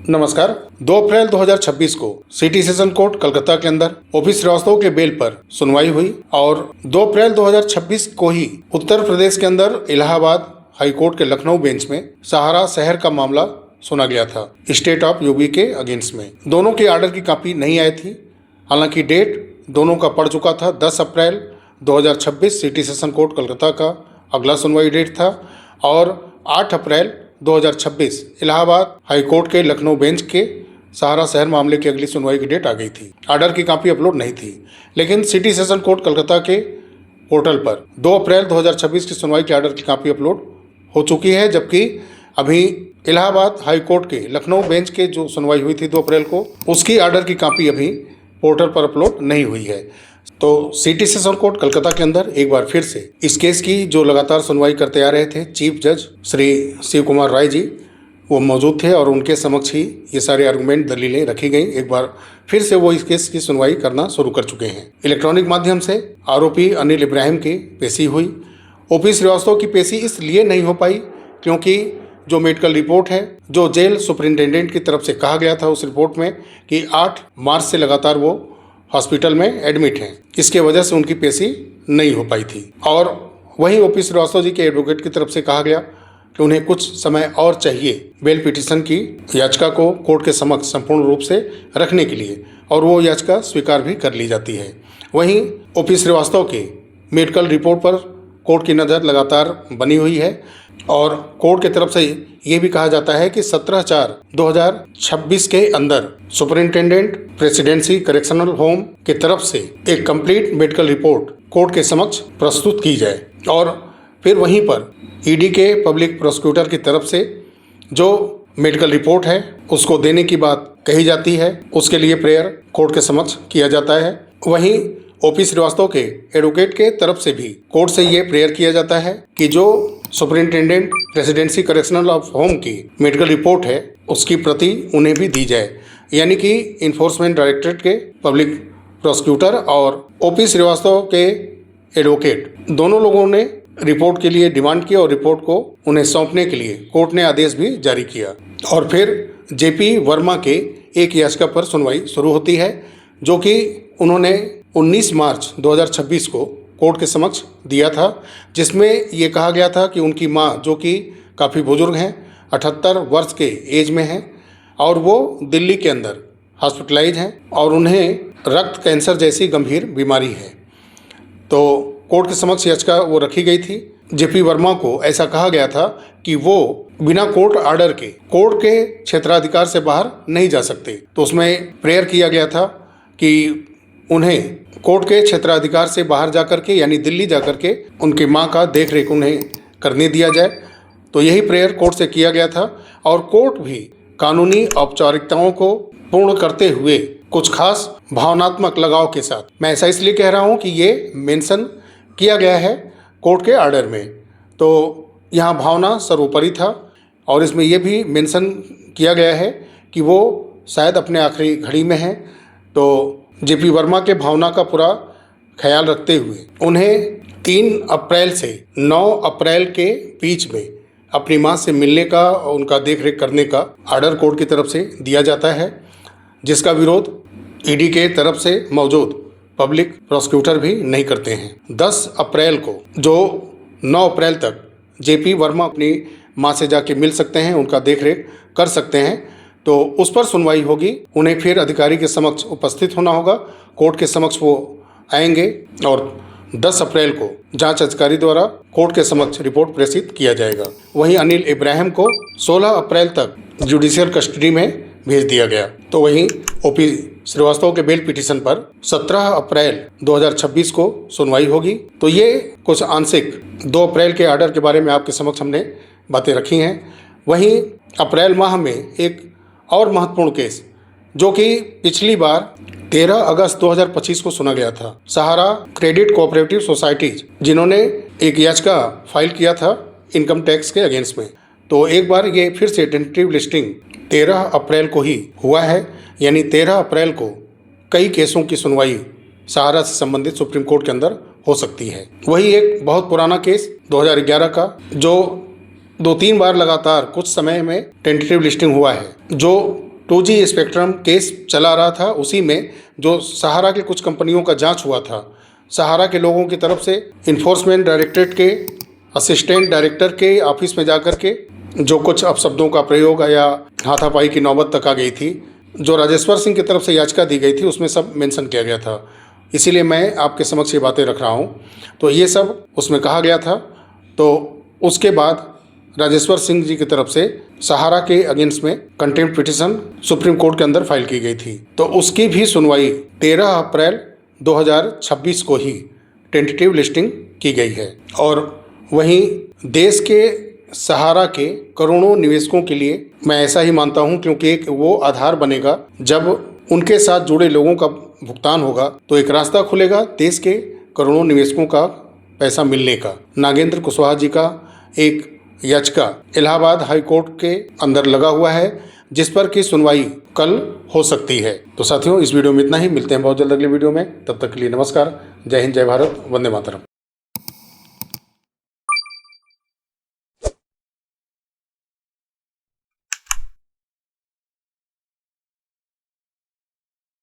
नमस्कार। 2 अप्रैल 2026 को city session court Calcutta के अंदर ओपी श्रीवास्तव के बेल पर सुनवाई हुई और 2 अप्रैल 2026 को ही उत्तर प्रदेश के अंदर इलाहाबाद हाई कोर्ट के लखनऊ बेंच में सहारा शहर का मामला सुना गया था स्टेट ऑफ यूपी के अगेंस्ट में। दोनों के आर्डर की कॉपी नहीं आई थी, हालांकि डेट दोनों का पड़ चुका था। 10 अप्रैल 2026 सिटी सेशन कोर्ट कलकत्ता का अगला सुनवाई डेट था और 8 अप्रैल 2026 इलाहाबाद हाई कोर्ट के लखनऊ बेंच के सहारा शहर मामले की अगली सुनवाई की डेट आ गई थी। आर्डर की कॉपी अपलोड नहीं थी, लेकिन सिटी सेशन कोर्ट कलकत्ता के पोर्टल पर 2 अप्रैल 2026 की सुनवाई के आर्डर की कॉपी अपलोड हो चुकी है, जबकि अभी इलाहाबाद हाई कोर्ट के लखनऊ बेंच के जो सुनवाई हुई थी 2 अप्रैल को, उसकी आर्डर की कॉपी अभी पोर्टल पर अपलोड नहीं हुई है। तो सिटी सेशन कोर्ट कलकत्ता के अंदर एक बार फिर से इस केस की जो लगातार सुनवाई करते आ रहे थे चीफ जज श्री शिव कुमार राय जी, वो मौजूद थे और उनके समक्ष ही ये सारे आर्गूमेंट दलीलें रखी गई। एक बार फिर से वो इस केस की सुनवाई करना शुरू कर चुके हैं। इलेक्ट्रॉनिक माध्यम से आरोपी अनिल इब्राहिम की पेशी हुई। ओपी श्रीवास्तव की पेशी इसलिए नहीं हो पाई क्योंकि जो मेडिकल रिपोर्ट है, जो जेल सुपरिंटेंडेंट की तरफ से कहा गया था उस रिपोर्ट में कि 8 मार्च से लगातार वो हॉस्पिटल में एडमिट हैं, इसके वजह से उनकी पेशी नहीं हो पाई थी। और वहीं ओपी श्रीवास्तव जी के एडवोकेट की तरफ से कहा गया कि उन्हें कुछ समय और चाहिए बेल पिटीशन की याचिका को कोर्ट के समक्ष संपूर्ण रूप से रखने के लिए, और वो याचिका स्वीकार भी कर ली जाती है। वहीं ओपी श्रीवास्तव के मेडिकल रिपोर्ट पर कोर्ट की नज़र लगातार बनी हुई है और कोर्ट की तरफ से ये भी कहा जाता है कि 17/4/2026 के अंदर सुपरिंटेंडेंट प्रेसिडेंसी करेक्शनल होम की तरफ से एक कंप्लीट मेडिकल रिपोर्ट कोर्ट के समक्ष प्रस्तुत की जाए और फिर वहीं पर ईडी के पब्लिक प्रोसिक्यूटर की तरफ से जो मेडिकल रिपोर्ट है उसको देने की बात कही जाती है। उसके लिए प्रेयर कोर्ट के समक्ष किया जाता है। वहीं ओपी श्रीवास्तव के एडवोकेट के तरफ से भी कोर्ट से ये प्रेयर किया जाता है कि जो superintendent residency correctional of home की मेडिकल रिपोर्ट है उसकी प्रति उन्हें भी दी जाए, यानी कि इन्फोर्समेंट डायरेक्टरेट के पब्लिक प्रोसिक्यूटर और ओपी श्रीवास्तव के एडवोकेट दोनों लोगों ने रिपोर्ट के लिए डिमांड की और रिपोर्ट को उन्हें सौंपने के लिए कोर्ट ने आदेश भी जारी किया। और फिर जेपी वर्मा के एक याचिका पर सुनवाई शुरू होती है, जो कि उन्होंने 19 मार्च 2026 को कोर्ट के समक्ष दिया था, जिसमें ये कहा गया था कि उनकी मां, जो कि काफ़ी बुजुर्ग हैं, 78 वर्ष के एज में हैं और वो दिल्ली के अंदर हॉस्पिटलाइज हैं और उन्हें रक्त कैंसर जैसी गंभीर बीमारी है। तो कोर्ट के समक्ष याचिका वो रखी गई थी। जेपी वर्मा को ऐसा कहा गया था कि वो बिना कोर्ट आर्डर के कोर्ट के क्षेत्राधिकार से बाहर नहीं जा सकते। तो उसमें प्रेयर किया गया था कि उन्हें कोर्ट के क्षेत्राधिकार से बाहर जाकर के, यानी दिल्ली जाकर के उनकी मां का देख रेख उन्हें करने दिया जाए। तो यही प्रेयर कोर्ट से किया गया था और कोर्ट भी कानूनी औपचारिकताओं को पूर्ण करते हुए कुछ खास भावनात्मक लगाव के साथ, मैं ऐसा इसलिए कह रहा हूं कि ये मेंशन किया गया है कोर्ट के आर्डर में, तो यहाँ भावना सर्वोपरि था और इसमें यह भी मेंशन किया गया है कि वो शायद अपने आखिरी घड़ी में हैं। तो जेपी वर्मा के भावना का पूरा ख्याल रखते हुए उन्हें 3 अप्रैल से 9 अप्रैल के बीच में अपनी मां से मिलने का और उनका देखरेख करने का आर्डर कोर्ट की तरफ से दिया जाता है, जिसका विरोध ईडी के तरफ से मौजूद पब्लिक प्रोसिक्यूटर भी नहीं करते हैं। 10 अप्रैल को जो 9 अप्रैल तक जेपी वर्मा अपनी मां से जाके मिल सकते हैं, उनका देखरेख कर सकते हैं, तो उस पर सुनवाई होगी। उन्हें फिर अधिकारी के समक्ष उपस्थित होना होगा, कोर्ट के समक्ष वो आएंगे और 10 अप्रैल को जांच अधिकारी द्वारा कोर्ट के समक्ष रिपोर्ट प्रेषित किया जाएगा। वहीं अनिल इब्राहिम को 16 अप्रैल तक जुडिशियल कस्टडी में भेज दिया गया। तो वहीं ओपी श्रीवास्तव के बेल पिटीशन पर 17 अप्रैल 2026 को सुनवाई होगी। तो ये कुछ आंशिक 2 अप्रैल के आर्डर के बारे में आपके समक्ष हमने बातें रखी हैं। वहीं अप्रैल माह में एक और महत्वपूर्ण केस, जो कि पिछली बार 13 अगस्त 2025 को सुना गया था, सहारा क्रेडिट कोऑपरेटिव सोसाइटीज, जिन्होंने एक याचिका फाइल किया था इनकम टैक्स के अगेंस्ट में। तो एक बार ये फिर से टेंटेटिव लिस्टिंग 13 अप्रैल को ही हुआ है, यानी 13 अप्रैल को कई केसों की सुनवाई सहारा से संबंधित सुप्रीम कोर्ट के अंदर हो सकती है। वही एक बहुत पुराना केस 2011 का, जो 2-3 बार लगातार कुछ समय में टेंटेटिव लिस्टिंग हुआ है, जो 2G स्पेक्ट्रम केस चला रहा था, उसी में जो सहारा के कुछ कंपनियों का जांच हुआ था, सहारा के लोगों की तरफ से इन्फोर्समेंट डायरेक्टरेट के असिस्टेंट डायरेक्टर के ऑफिस में जाकर के जो कुछ अपशब्दों का प्रयोग या हाथापाई की नौबत तक आ गई थी, जो राजेश्वर सिंह की तरफ से याचिका दी गई थी उसमें सब मेंशन किया गया था। इसीलिए मैं आपके समक्ष ये बातें रख रहा हूँ। तो ये सब उसमें कहा गया था। तो उसके बाद राजेश्वर सिंह जी की तरफ से सहारा के अगेंस्ट में कंटेम्प्ट पिटीशन सुप्रीम कोर्ट के अंदर फाइल की गई थी। तो उसकी भी सुनवाई 13 अप्रैल 2026 को ही टेंटेटिव लिस्टिंग की गई है। और वहीं देश के सहारा के करोड़ों निवेशकों के लिए मैं ऐसा ही मानता हूं, क्योंकि एक वो आधार बनेगा जब उनके साथ जुड़े लोगों का भुगतान होगा तो एक रास्ता खुलेगा देश के करोड़ों निवेशकों का पैसा मिलने का। नागेंद्र कुशवाहा जी का एक याचिका इलाहाबाद हाई कोर्ट के अंदर लगा हुआ है, जिस पर की सुनवाई कल हो सकती है। तो साथियों, इस वीडियो में इतना ही। मिलते हैं बहुत जल्द अगले वीडियो में। तब तक के लिए नमस्कार। जय हिंद, जय भारत, वंदे मातरम।